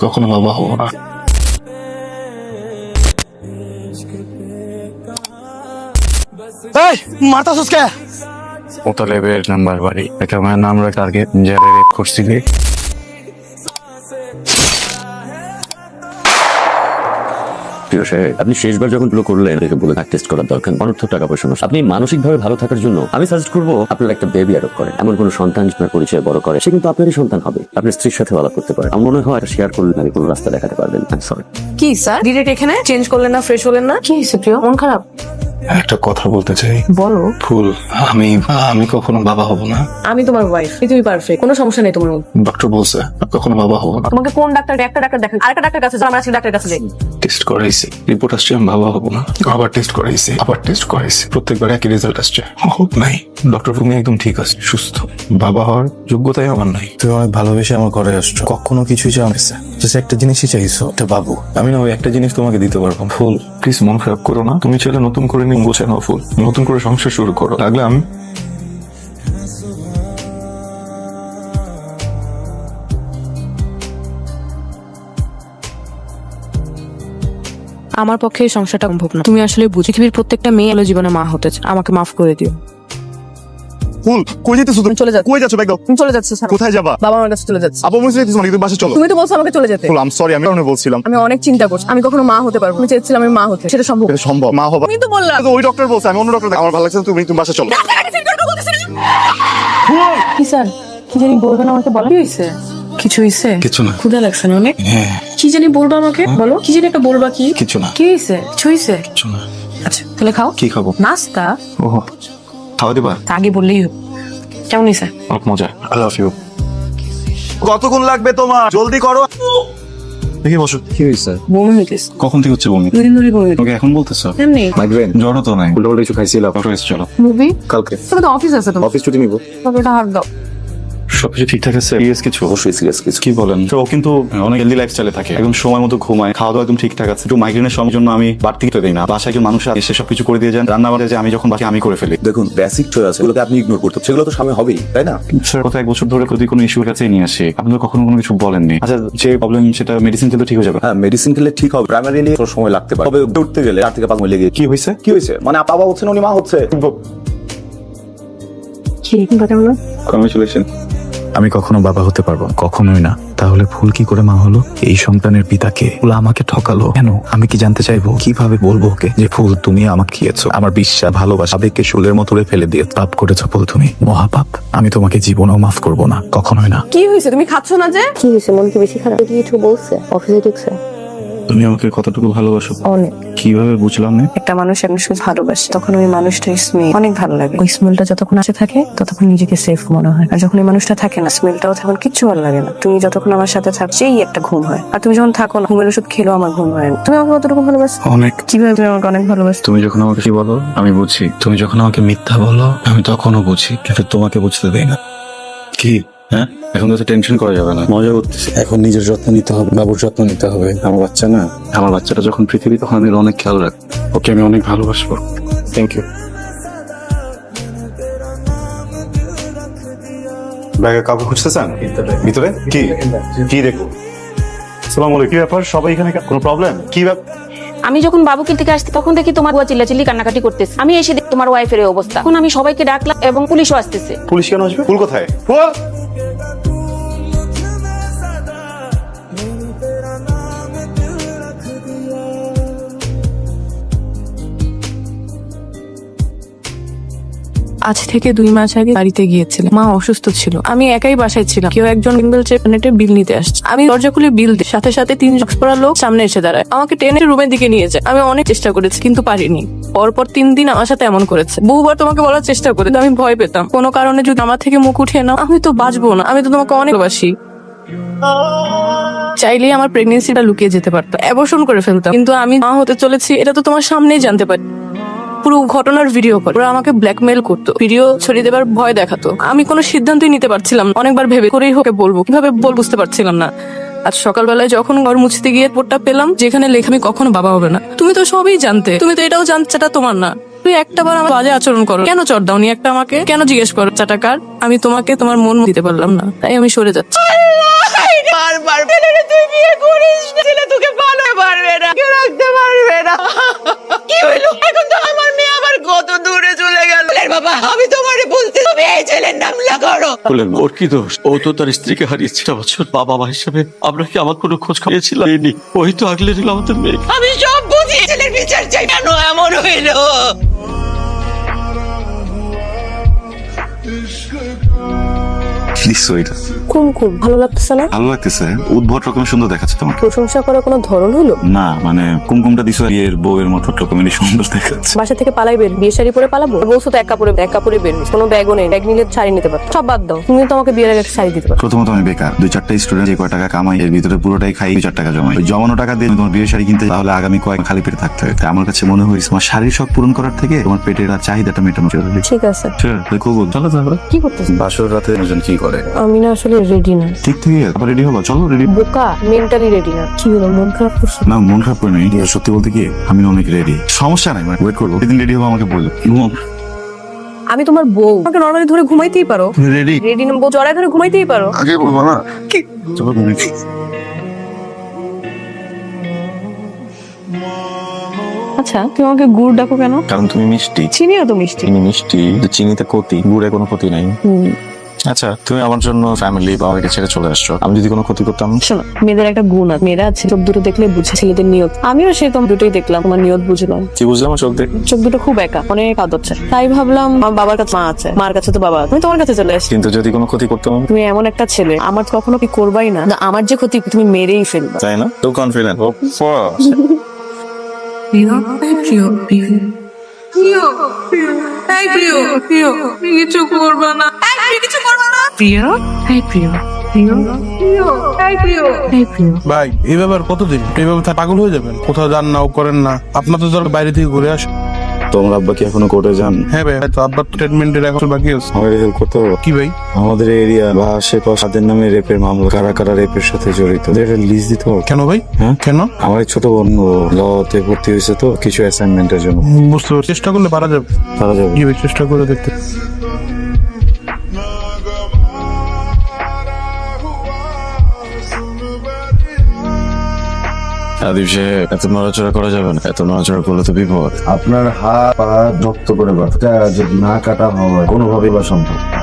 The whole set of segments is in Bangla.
কখনো বাবা হবো না। মারতাছস কে? মোতালেবের নাম্বার বাড়ি, এটা আমার নাম রাখ টার্গেট যারা রেপ করছিলি। আপনি শেষবার যখন গুলো করলেন বলে টেস্ট করার দরকার, অনর্থ টাকা পয়সা নষ্ট। আপনি মানসিকভাবে ভালো থাকার জন্য আমি সাজেস্ট করবো আপনার একটা বেবি অ্যাডপ্ট করেন। এমন কোন সন্তান আপনার পরিচয় বড় করে, সে কিন্তু আপনারই সন্তান হবে। আপনার স্ত্রীর সাথে আলাপ করতে পারেন। আমার মনে হয় এটা শেয়ার করলে আপনি কোনো রাস্তা দেখাতে পারবেন। সরি। কি স্যার ডিরেক্ট এখানে চেঞ্জ করলেন না, ফ্রেশ হলেন না? কি হয়েছে প্রিয়, মন খারাপ? একটা কথা বলতে চাই। বলো। ফুল, আমি আমি কখনো বাবা হব না। আমি তোমার ওয়াইফ, তুমি পারফেক্ট, কোনো সমস্যা নেই তোমার মধ্যে। ডক্টর বলছে কখনো বাবা হব না। তোমাকে কোন ডাক্তার? একটা ডাক্তার দেখেন, আরেকটা ডাক্তার কাছে যাও, আমরা আজকে ডাক্তারের কাছে যাই। টেস্ট করাইছি, রিপোর্ট আসছে আমি বাবা হব না। আবার টেস্ট করাইছি, আবার টেস্ট করাইছি, প্রত্যেকবার একই রেজাল্ট আসছে, হোপ নাই। ডক্টর তুমি একদম ঠিক আছে, সুস্থ। বাবা হওয়ার যোগ্যতাই আমার নাই। তুই অনেক ভালোবেসে আমার ঘরে আসছো, কখনো কিছুই চাও না, জাস্ট একটা জিনিসই চাইছো, একটা বাবু। আমি না ওই একটা জিনিস তোমাকে দিতে পারবো। ফুল প্লিজ মন খারাপ করো না, তুমি চাইলে নতুন করে নিয়ে বসে নাও। ফুল নতুন করে সংসার শুরু করো, লাগলে আমি আমার পক্ষে এই সংসারটা সম্ভব না। তুমি আসলে বুঝি, পৃথিবীর প্রত্যেকটা মেয়ে এলো জীবনে মা হতে চায়। আমাকে মাফ করে দিও। ফুল, কই যেতেছো তুমি? চলে যাচ্ছি। কই যাচ্ছো ব্যাগ দাও? তুমি চলে যাচ্ছে স্যার। কোথায় যাবা? বাবা আমার কাছে চলে যাচ্ছে। আপু মুছে যেতেছো নাকি? তুমি বাসে চলো। তুমি তো বলছো আমাকে চলে যেতে। ফুল, আম সরি, আমি কারণে বলছিলাম। আমি অনেক চিন্তা করছি, আমি কখনো মা হতে পারবো। আমি চেয়েছিলাম আমি মা হতে, সেটা সম্ভব। এটা সম্ভব মা হবা? তুমি তো বললাম। তো ওই ডক্টর বলছে, আমি অন্য ডক্টর। আমার ভালো লাগছে না, তুমি বাসে চলো। কি স্যার, কি জানি বলবেন আমাকে? বলো কি হয়েছে? কিছু হয়েছে? কিছু না। ক্ষুধা লাগছে না অনেক? হ্যাঁ কি জানি বলবো আমাকে? বলো কি জানি একটা বলবা। কি কিছু না। কি হয়েছে? কিছু হয়েছে? কিছু না। আচ্ছা তাহলে খাও। কি খাবো? নাস্তা? ও খাওয়া দিবা? তা আগে বললেই হবে। কেমন হয়েছে? অনেক মজা। I love you. কতক্ষণ লাগবে তোমার? জলদি করো। দেখি বসো। কি হয়েছে? বমি হইতেছে। কখন থেকে হচ্ছে বমি? দুদিন ধরে বমি হইতেছে। তোকে এখন বলতেছো? এমনি মাইগ্রেন? জ্বর তো নাই, উল্টো কিছু খাইছিলাম। ডক্টর এসে চলো মুভি? কালকে। তবে তো অফিস আছে তোমার। অফিস ছুটি নিবো। তবে এটা হাত দাও। সবকিছু ঠিকঠাক আছে? সিরিয়াস কিছু? অবশ্যই সিরিয়াস কিছু। কি বলেন? ও কিন্তু অনেক হেলদি লাইফস্টাইলে থাকে, একদম সময় মতো ঘুমায়, খাওয়া দাওয়া একদম ঠিকঠাক আছে। একটু মাইগ্রেনের সময়ের জন্য আমি বাড়তি খেতে দিই না। বাসায় একজন মানুষ এসে সবকিছু করে দিয়ে যান, রান্না বাড়ে যে আমি যখন বাকি আমি করে ফেলি। দেখুন, বেসিক চয়েস আছে, এগুলোকে আপনি ইগনোর করতে, সেগুলো তো সামনে হবেই, তাই না? স্যার গত 1 বছর ধরে যদি কোনো ইস্যুর কাছেই নিয়ে আসি, আপনি তো কখনো কোনো কিছু বলেননি। আচ্ছা যে প্রবলেম সেটা মেডিসিন খেলে ঠিক হয়ে যাবে? হ্যাঁ, মেডিসিন খেলে ঠিক হবে। প্রাইমারিলি সময় লাগতে পারে, তবে উঠতে গেলে 4 থেকে 5 মাস লেগে। কি হয়েছে? কি হয়েছে মানে বাবা হচ্ছে না, উনি মা হচ্ছে। কি কথা বলো? কংগ্রেচুলেশন। আমি কখনো বাবা হতে পারবো না, কখনোই না। তাহলে ফুল কি করে মা হলো? এই সন্তানের পিতাকে। ফুল আমাকে ঠকালো কেন? আমি কি জানতে চাইবো? কিভাবে বলবো ওকে যে ফুল তুমি আমাকে খেয়েছো? আমার বিশ্বাস, ভালোবাসা, আবেগকে শুলের মতো ফেলে দিয়ে পাপ করেছো ফুল, তুমি মহাপাপ। আমি তোমাকে জীবনেও মাফ করবো না, কখনোই না। কি হয়েছে? তুমি খাচ্ছ না যে? কি হয়েছে? মন কি বেশি খারাপ? কিছু বলছে? অফিসে ঢুকছে? তুমি আমাকে কতটুকু ভালোবাসো? অনেক। কিভাবে বুঝলাম না? একটা মানুষ শুধু ভালোবাসে তখন ওই মানুষটার স্মেল অনেক ভালো লাগে। ওই স্মেলটা যতক্ষণ আসে থাকে ততক্ষণ নিজেকে সেফ মনে হয়। আর যখন ওই মানুষটা থাকে না, স্মেলটাও তখন কিচ্ছু ভালো লাগে না। তুমি যতক্ষণ আমার সাথে থাকো সেই একটা ঘুম হয়, আর তুমি যখন থাকো না, ঘুমের ওষুধ খেলেও আমার ঘুম হয় না। তুমি আমাকে কতটুকু ভালোবাসো? অনেক। কিভাবে তুমি আমাকে অনেক ভালোবাসো? তুমি যখন আমাকে কি বলো আমি বুঝি, তুমি যখন আমাকে মিথ্যা বলো আমি তখনও বুঝি, কিন্তু তোমাকে বুঝতে দেই না। কি হ্যাঁ, এখন তো টেনশন করা যাবে না, মজা করতেছি। এখন নিজের যত্ন নিতে হবে, বাবুর যত্ন নিতে হবে। আমার বাচ্চা না, আমার বাচ্চাটা যখন পৃথিবী, তখন আমি অনেক খেয়াল রাখ। ওকে আমি অনেক ভালোবাসবো। Thank you. ব্যাগে কাউকে খুঁজতেছেন? ভিতরে কি কি দেখো? আসসালামু আলাইকুম। কি ব্যাপার সবাই এখানে? কোনো প্রবলেম? কি ব্যাপার? আমি যখন বাবুকে থেকে আসছি তখন দেখি তোমার বুয়া চিল্লাচিল্লি কান্নাকাটি করতেছে। আমি এসে দেখি তোমার ওয়াইফের এই অবস্থা। এখন আমি সবাইকে ডাকলাম এবং পুলিশও আসতেছে। পুলিশ কেন আসবে? ফুল কোথায়? ফুল! আজ থেকে 2 মাস আগে বাড়িতে গিয়েছিলাম। মা অসুস্থ ছিল, আমি একাই বাসায় ছিলাম। কেউ একজন বিল নিতে আসছে। আমি দরজা খুলে বিল দিই, সাথে সাথে 3 জক্স পরা লোক সামনে এসে দাঁড়ায়, আমাকে টেনে রুমের দিকে নিয়ে যায়। আমি অনেক চেষ্টা করেছি কিন্তু পারিনি। পরপর 3 দিন আমার সাথে এমন করেছে। বহুবার তোমাকে বলার চেষ্টা করি, কিন্তু আমি ভয় পেতাম কোনো কারণে যদি আমার থেকে মুখ উঠিয়ে নাও আমি তো বাঁচবো না। আমি তো তোমাকে অনেক ভালোবাসি। চাইলেই আমার প্রেগনেন্সিটা লুকিয়ে যেতে পারতাম, অ্যাবর্শন করে ফেলতাম, কিন্তু আমি মা হতে চলেছি এটা তো তোমার সামনেই জানতে পারি। পুরো ঘটনার ভিডিও করে ওরা আমাকে ব্ল্যাকমেল করতো, ভিডিও ছড়িয়ে দেবার ভয় দেখাতো। আমি কোনো সিদ্ধান্তই নিতে পারছিলাম না। অনেকবার ভেবে করেই ওকে বলবো, কিভাবে বুঝতে পারছিলাম না। আজ সকালবেলায় যখন ঘর মুছতে গিয়ে বোর্ডটা পেলাম যেখানে লেখা আমি কখনো বাবা হবে না। তুমি তো সবই জানতে, তুমি তো এটাও জানতে, এটা তোমার না। তুই একটাবার আমার বাজে আচরণ করো, কেন চট দাওনি একটা আমাকে? কেন জিজ্ঞেস করো চাটাকার? আমি তোমাকে তোমার মন দিতে পারলাম না, তাই আমি সরে যাচ্ছি। বারবার ছেলেরে তুই বিয়ে করিস না, ছেলে তোকে ভালো পারবে না, কেউ রাখতে পারবে না। কি হইলো এখন? তো আমার মেয়ে আবার কত দূরে চলে গেল। বাবা আমি তোমারে বলতে, তুমি এই ছেলের নাম লাগারো। বলেন ওর কি দোষ? ও তো তার স্ত্রীকে হারিয়েছে 6 বছর। বাবা মা হিসেবে আমরা কি আমার কোনো খোঁজ খবর নি? ওই তো আগলে দিল আমাদের মেয়ে। আমি সব বুঝি, ছেলের বিচার চাই। কেন এমন হইলো? কুমকুম ভালো লাগতেছে না? ভালো লাগতেছে, উদ্ভট রকমের সুন্দর দেখাচ্ছে তোমাকে। প্রশংসা করার কোনো ধরন হলো? না মানে কুমকুমটা দিছো বিয়ের বউয়ের মতো রকমেরই সুন্দর দেখাচ্ছে। বাসা থেকে পালাই বের, বিয়ে শাড়ি পরে পালাবো? বলছো তো এক কাপড়ে বের হইস। কোনো ব্যাগও নেই, ব্যাগ নিলে শাড়ি নিতে পারতো। সব বাদ দাও, তুমি তো আমাকে বিয়ের আগে একটা শাড়ি দিতে পারো। প্রথমত আমি বেকার, 2-4টা স্টুডেন্ট যে কয় টাকা কামাই এর ভিতরে পুরোটাই খাই, 2-4 টাকা জমাই। ওই জমানো টাকা দিয়ে তোমার বিয়ের শাড়ি কিনতে তাহলে আগামী কয়েক খালি পেটে থাকতে হয়। তাই আমার কাছে মনে হয়েছে তোমার শাড়ির শখ পূরণ করার থেকে তোমার পেটের চাহিদাটা মেটানো জরুরি। ঠিক আছে, কবুল। চলো তারপরে কি করতেছ? বাসর রাতে একজন কি করে? আমি না আসলে রেডি না। ঠিক থেকে আবার রেডি হবা? চলো রেডি। বোকা, মেন্টালি রেডি না। কি হলো, মন খারাপ করছো? না মন খারাপ করে নেই, সত্যি বলতে কি আমি অনেক রেডি। সমস্যা নাই, মানে ওয়েট করবো। যেদিন রেডি হবো আমাকে বললো। আমি তোমার বউ, আমাকে নর্মালি ধরে ঘুমাইতেই পারো। রেডি? রেডি না, বউ জড়ায় ধরে ঘুমাইতেই পারো। আগে বলবো না কি? চলো ঘুমিয়ে। আচ্ছা, তুমি আমাকে গুড় ডাকো কেন? কারণ তুমি মিষ্টি। চিনিও তো মিষ্টি। তুমি মিষ্টি, চিনিতে ক্ষতি, গুড়ে কোনো ক্ষতি নাই। আচ্ছা, তুমি আমার জন্য ফ্যামিলি বা আমাকে ছেড়ে চলে আসছো, আমি যদি কোনো ক্ষতি করতাম? শোনো, মেয়েদের একটা গুণ আছে, মেয়েরা আছে চোখ দুটো দেখলে বুঝে ছেলেদের নিয়ত। আমিও সে তোমার দুটোই দেখলাম, তোমার নিয়ত বুঝলাম। কি বুঝলাম চোখ দেখে? চোখ দুটো খুব একা, অনেক আদরছে। তাই ভাবলাম আমার বাবার কাছে মা আছে, মার কাছে তো বাবা আছে, আমি তোমার কাছে চলে আসি। কিন্তু যদি কোনো ক্ষতি করতাম? তুমি এমন একটা ছেলে, আমার কখনো কি করবাই না, না আমার যে ক্ষতি তুমি মেরেই ফেলবা। তাই না? তো কনফিডেন্ট। কিছু করবা না, কিছু করবা না। প্রিয়, প্রিয়, প্রিয়, প্রিয়। ভাই এই ব্যাপার কতদিন এইভাবে পাগল হয়ে যাবেন? কোথাও যান না, ও করেন না। আপনার তো ধর বাইরে থেকে ঘুরে আসে। তোমার আব্বা কি এখনো কোর্টে যান? হ্যাঁ ভাই, তো আব্বার ট্রিটমেন্টের এখন বাকি আছে। আমার হেল্প করতে হবে। কি ভাই? আমাদের এরিয়া বা আশেপাশে তাদের নামে রেপের মামলা, কারা কারা রেপের সাথে জড়িত, এটা লিস্ট দিতে হবে। কেন ভাই? হ্যাঁ কেন? আমার এই ছোট বোন লতে ভর্তি হয়েছে তো কিছু অ্যাসাইনমেন্টের জন্য। বুঝতে পারছি, চেষ্টা করলে পারা যাবে। তারা যাবে। কি ভাই, চেষ্টা করে দেখতে। আদিব সাহেব, এত নড়াচড়া করা যাবে না, এত নড়াচড়া করলে তো বিপদ। আপনার হাত পা শক্ত করে বাঁধা, যদি না কাটা হয় কোনোভাবেই বা সম্ভব না।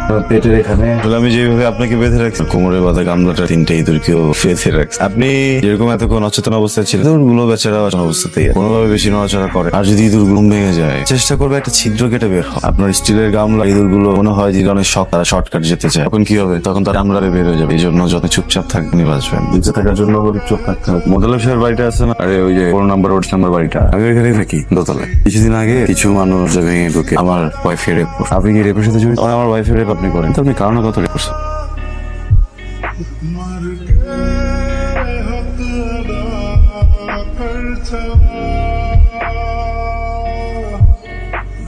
আপনার পেটের এখানে আমি যেভাবে আপনাকে বেঁধে রাখছি, কোমরে বাঁধা গামলাটা 3টে ইঁদুরকেও বেঁধে রাখছি। আপনি যেরকম এতক্ষণ অচেতন অবস্থায় ছিলেন, ইঁদুরগুলো বেচারা অচেতন অবস্থাতেই কোনোভাবে বেশি নড়াচড়া করে। আর যদি ইঁদুর ঘুম ভেঙে যায়, চেষ্টা করবে একটা ছিদ্র কেটে বের হয়। আপনার স্টিলের গামলা ইঁদুরগুলো মনে হয় যে অনেক শখ, তারা শর্টকাট যেতে চায়। তখন কি হবে? তখন তার গামলারে বের হয়ে যাবে। এই জন্য যত চুপচাপ থাকবেন বাঁচবেন। বেঁচে থাকার জন্য বলি চুপ থাকতে হবে। মোতালেব সাহেবের বাড়িটা আছে না? আরে ওই যে 4 নম্বর রোড নাম্বার বাড়িটা, আমি ওইখানেই থাকি দোতলায়। কিছুদিন আগে কিছু মানুষ ভেঙে ঢুকে আমার ওয়াইফের রেপ। আপনি কি রেপের সাথে জড়িত? আমার ওয়াইফের রেপ আপনি করেন, তো আপনি কারণ কত রেপ করছেন?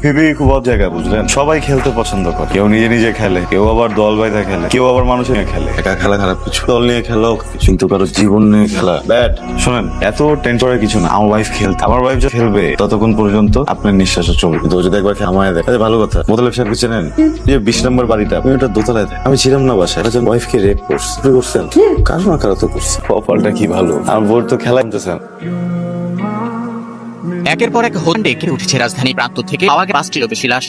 পৃথিবী খুব অদ জায়গা, বুঝলেন? সবাই খেলতে পছন্দ করে, কেউ নিজে নিজে খেলে, কেউ আবার দল বাইতে খেলে, কেউ আবার মানুষ নিয়ে খেলে। একা খেলা খারাপ কিছু, দল নিয়ে খেলো কিন্তু কারো জীবন নিয়ে খেলা ব্যাড। শোনেন, এত টেনশনের কিছু না। আমার ওয়াইফ খেলতে, আমার ওয়াইফ যখন খেলবে ততক্ষণ পর্যন্ত আপনার নিঃশ্বাসও চলবে। কিন্তু ও যদি একবার আমায় দেয়, ভালো কথা। মোতালেব সাহেবকে চেনেন? যে 20 নম্বর বাড়িটা, আমি ওটা দোতলায় থাকি। আমি ছিলাম না বাসায়, একজন ওয়াইফকে রেপ করছে। আপনি করছেন? কারো না কারো তো করছে। কপালটা কি ভালো, আমার বোর তো খেলা আনতেছেন। একের পর এক হত্যা ডেকে উঠেছে রাজধানী প্রান্ত থেকে পাওয়া গেছে 5টিরও বেশি লাশ।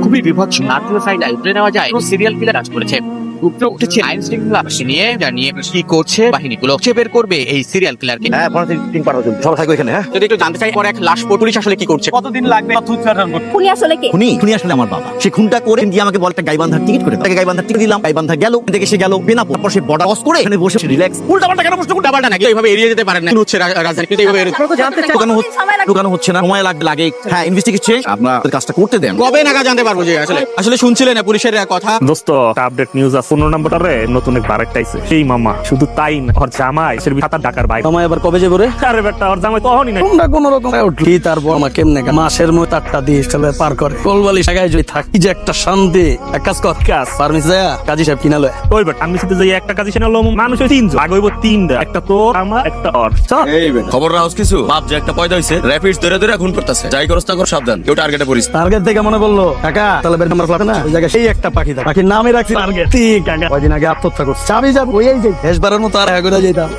খুবই বিভৎস। আর্থসাইড আইডে নেওয়া যায় সিরিয়াল কিলার কাজ করেছে। উপরে উঠেছে আইন শৃঙ্খলা নিয়ে, যা নিয়ে কি করছে বাহিনীগুলো, সে বের করবে এই সিরিয়াল কিলারকে। হ্যাঁ, 15 পাঠাও, সবাই থাকবে এখানে। হ্যাঁ, যদি একটু জানতে চাই, পরে এক লাশ পুলিশ আসলে কি করছে, কতদিন লাগবে খুনি আসলে কে? খুনি আসলে আমার বাবা। সে খুনটা করে দিয়ে আমাকে বলে একটা গাইবান্ধার টিকিট করে, তাকে গাইবান্ধার টিকিট দিলাম। গাইবান্ধা গেল, দেখে সে গেল বেনাপোল। তারপর সে বর্ডার ক্রস করে এখানে বসে রিল্যাক্স। উল্টাপাল্টা কেন প্রশ্ন? উল্টাপাল্টা নাকি? এইভাবে এড়িয়ে যেতে পারেন না। হচ্ছে রাজধানী, কিন্তু এইভাবে ঢুকানো হচ্ছে না, সময় লাগে। হ্যাঁ, ইনভেস্টিগেশন শেষ, আপনার কাজটা করতে দেন। কবে নাগাদ জানতে পারবো যে আসলে শুনছিলেন না পুলিশের কথা? দোস্ত, আপডেট নিউজ আছে। 15 নম্বরে নতুন এক বারেকটা আইছে সেই মামা শুধু তাই না ওর জামাই সে সাতার ঢাকার বাইক মামা এবার কবে যাবো রে? আরে বেটা ওর জামাই তখনই নাই তোমরা কোন রকম উঠলি তার বর্মা কেমনে মাসের মধ্যে 8টা দিয়ে পার করে কোলবালি সাগায় যদি থাকি যে একটা শান্তি। এক কাজ কর, কাজ পারমিস যায় কাজী সাহেব কিনা লয়। ওই বেটা আমি শুধু যাই একটা কাজে সেনালো মানুষ হই তিনজন আগে হইব তিনটা, একটা তো আমার একটা ওর চল। খবর রাখছ কিছু বাপ যে একটা পয়দা হইছে র‍্যাপিড ধরে ধরে খুন করতেছে, যাই করছ তা কর, সাবধান কেউ টার্গেটে পড়িস। টার্গেট থেকে মনে বললো কাকা তাহলে বের নাম্বার প্লাটে না ওই জায়গায় সেই একটা পাখি থাকে, পাখির নামই রাখছি টার্গেট। ঠিক কাকা কয়দিন আগে আত্মহত্যা করছে, চাবি যাব ওই যে শেষবারের মতো আর এগোরা যেতাম।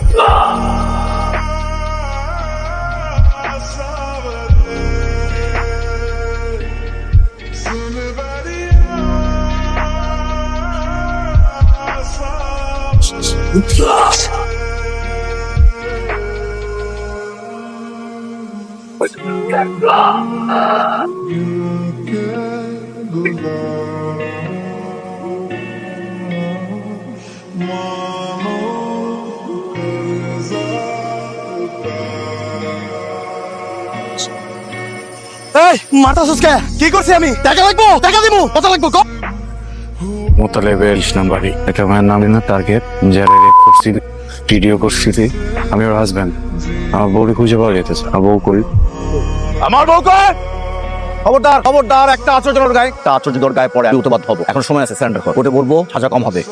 এই মাথা সুস্কে কি করছি আমি? টাকা লাগবো, টাকা দিমু, কত লাগবো কম? মোতালেবের নাম্বারই একটা মায়ের নাম না টার্গেট, যারা রেপ করছি ভিডিও করছি। আমি ওর হাজব্যান্ড, আমার বউকে খুঁজে পাওয়া যেতেছে। আমার বউ কই? আমার বউকে খবরদার খবরদার একটা আচরণের গায়ে একটা আচরণের গায়ে পড়ে আমি উতবাদ হবো। এখন সময় আছে, স্যান্ডার কর, ওটা বলবো সাজা কম হবে।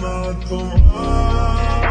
ना तुम